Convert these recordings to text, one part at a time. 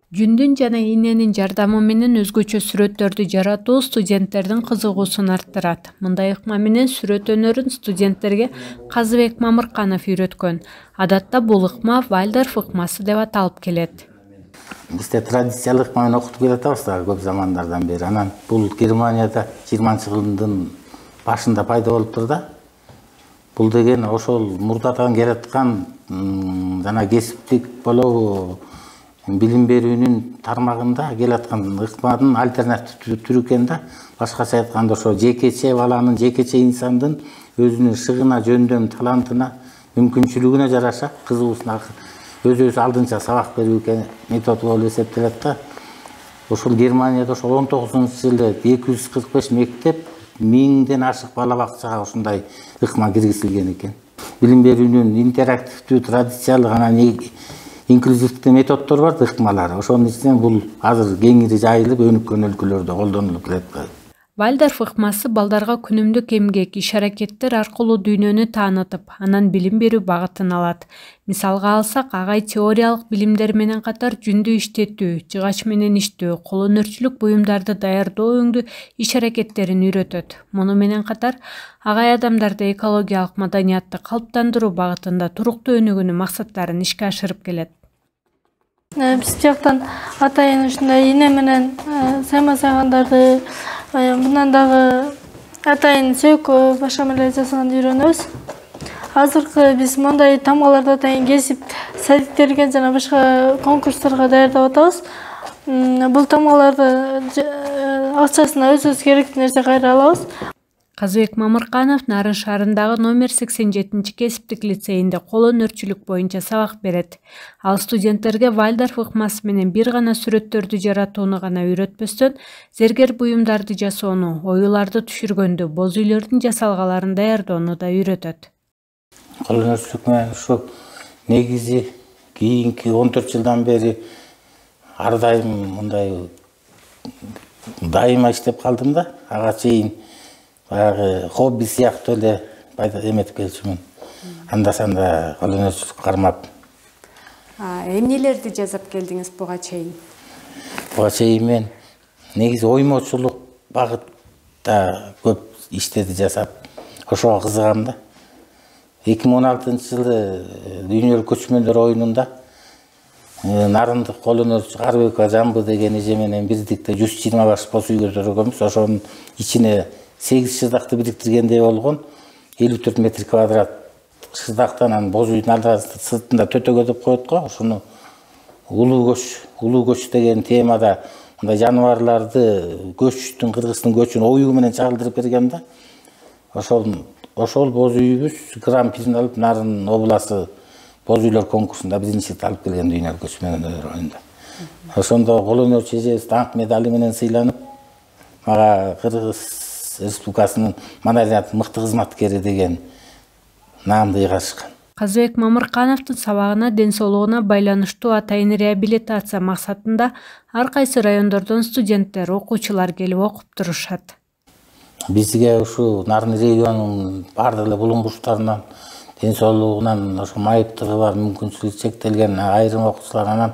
Жүндүн жана ийненин жардамы менен өзгөчө сүрөттөрдү жаратуу студенттердин кызыгуусун арттырат. Мындай ыкма менен сүрөт өнөрүн студенттерге Казыбек Мамырканов үйрөткөн. Адатта бул ыкма Вальдорф ыкмасы деп аталып келет. Бизде традициялык ыкма менен окутуп келатабыз да көп замандардан бери. Анан бул Германияда 20-жылдын башында пайда болуптур да. Бул деген ошол мурдадан келаткан жана кесиптик болобу билим берүүнүн тармагында келаткан ыкманын альтернативдүү түрү экен да. Башкача айтканда ошо жекече баланын, жекече инсандын өзүнүн шыгына, жөндөм, талантына, мүмкүнчүлүгүнө жараша кызыгуусуна өзү алдынча сабак берүү методу болуп эсептелет да. Ошол Германияда ошол 19-жылы 245 мектеп, 1000ден ашык бала бакчага ушундай ыкма киргизилген экен. Билим берүүнүн интерактивдүү, традициялык, анан инклюзивдүү методдор бар, ыкмалар. Ошонун ичинен бул азыр кеңири жайылып, өнүккөн өлкөлөрдө колдонулуп келет. Вальдорф ыкмасы балдарга күнүмдүк эмгек, иш-аракеттер аркылуу дүйнөнү таанытып, анан билим берүү багытын алат. Мисалга алсак, агай теориялык билимдер менен катар жүндү иштетүү, жыгач менен иштөө, кол өнөрчүлүк буюмдарды даярдоо өңдүү иш-аракеттерин үйрөтөт. Муну менен катар агай адамдарды экологиялык маданиятты калыптандыруу багытында туруктуу өнүгүүнүн максаттарын ишке ашырып келет. Биз жактан атайын ушундай ийне менен сайма сайгандарды, мындан дагы атайын сөйкө башка эмелер жасаганды үйрөнөбүз. Азыркы биз мондай тамгаларды атайын кесип, садиктерге жана башка конкурстарга даярдап атабыз. Бул тамгаларды акчасына өзүбүз керектүү нерсе кайра алабыз. Казыбек Мамырканов Нарын шаарындагы номер 87 кесиптик лицейинде кол өнөрчүлүк боюнча сабак берет. Ал студенттерге Вальдорф ыкмасы менен бир гана сүрөттөрдү жаратууну гана үйрөтпөстөн, зергер буюмдарды жасоону, оюларды түшүргөндү, боз үйлөрдүн жасалгаларын даярдоону да үйрөтөт. Кол өнөрчүлүк менен ушу негизи кийинки 14 жылдан бери ар дайым мындай дайыма иштеп калдым да. Ага чейин баягы хобби сыяктуу эле эметип келчүмүн. Анда-санда кол өнөрчүлүк кармап. Эмнелерди жасап келдиңиз буга чейин? Буга чейин мен негизи оймочулук багытта көп иштерди жасап, ошого кызыгам да. 2016-жылы дүйнөлүк көчмөндөр оюнунда нарындык кол өнөрчү Карыбекова Жамбы деген эже менен бирдикте 120 баш боз үй көтөргөнбүз. Ошонун ичине 8 шырдакты бириктиргендей болгон 54 метр квадрат шырдактан анан боз үйдүн сыртында төтөгө деп коет го. Ошону улуу көч деген темада мындай жаныбарларды, көчтүн, кыргыздын көчүн оюу менен чагылдырып берген да. Ошол боз үйүбүз гран-прини алып, Нарын обласы боз үйлөр конкурсунда биринчиликти алып келген дүйнөлүк көчмөндөр оюнунда. Ошондо кол өнөрчү эжебиз даңк медали менен сыйланып, мага Кыргыз Республикасынын маданият мыкты кызматкери деген наамды ыйгарышкан. Казыбек Мамыркановдун сабагына, ден соолугуна байланыштуу атайын реабилитация максатында ар кайсы райондордон студенттер, окуучулар келип окуп турушат. Бизге ушу Нарын регионунун бардык эле булуңгучтарынан, ден соолугунан, ошо майыптыгы бар, мүмкүнчүлүгү чектелген айрым окуучулар, анан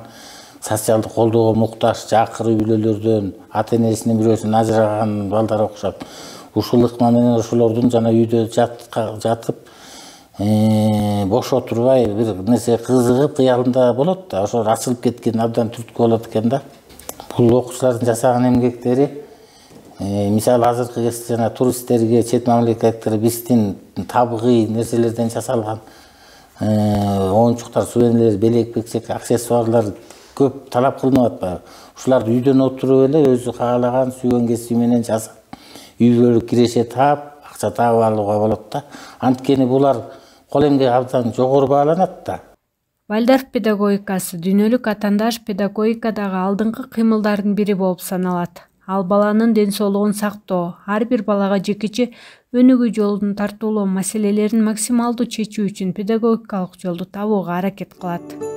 социалдык колдоого муктаж жакыр үй-бүлөлөрдөн, ата-энесинин бирөөсүнөн ажыраган балдар окушат. Ушул ыкма менен ошолордун жана үйдө жатып, бош отурбай бир нерсе кызыгып, кыялында болот да, ошо ачылып кеткен абдан түрткү болот экен да. Бул окуучулардын жасаган эмгектери, мисалы азыркы кезде жана туристтерге, чет мамлекеттерге биздин табигый нерселерден жасалган оюнчуктар, сувенирлер, белек, бекчек, аксессуарлар көп талап кылынып атпайбы? Ушуларды үйдөн отуруп эле өзү каалаган сүйгөн кесиби менен жасап, үй-бүлөлүк киреше таап, акча таап алууга болот да. Анткени булар кол эмгеги абдан жогору бааланат да. Вальдорф педагогикасы дүйнөлүк атаандаш педагогикадагы алдыңкы кыймылдардын бири болуп саналат. Ал баланын ден соолугун сактоо, ар бир балага жекече өнүгүү жолун тартуулоо маселелерин максималдуу чечүү үчүн педагогикалык жолду табууга аракет кылат.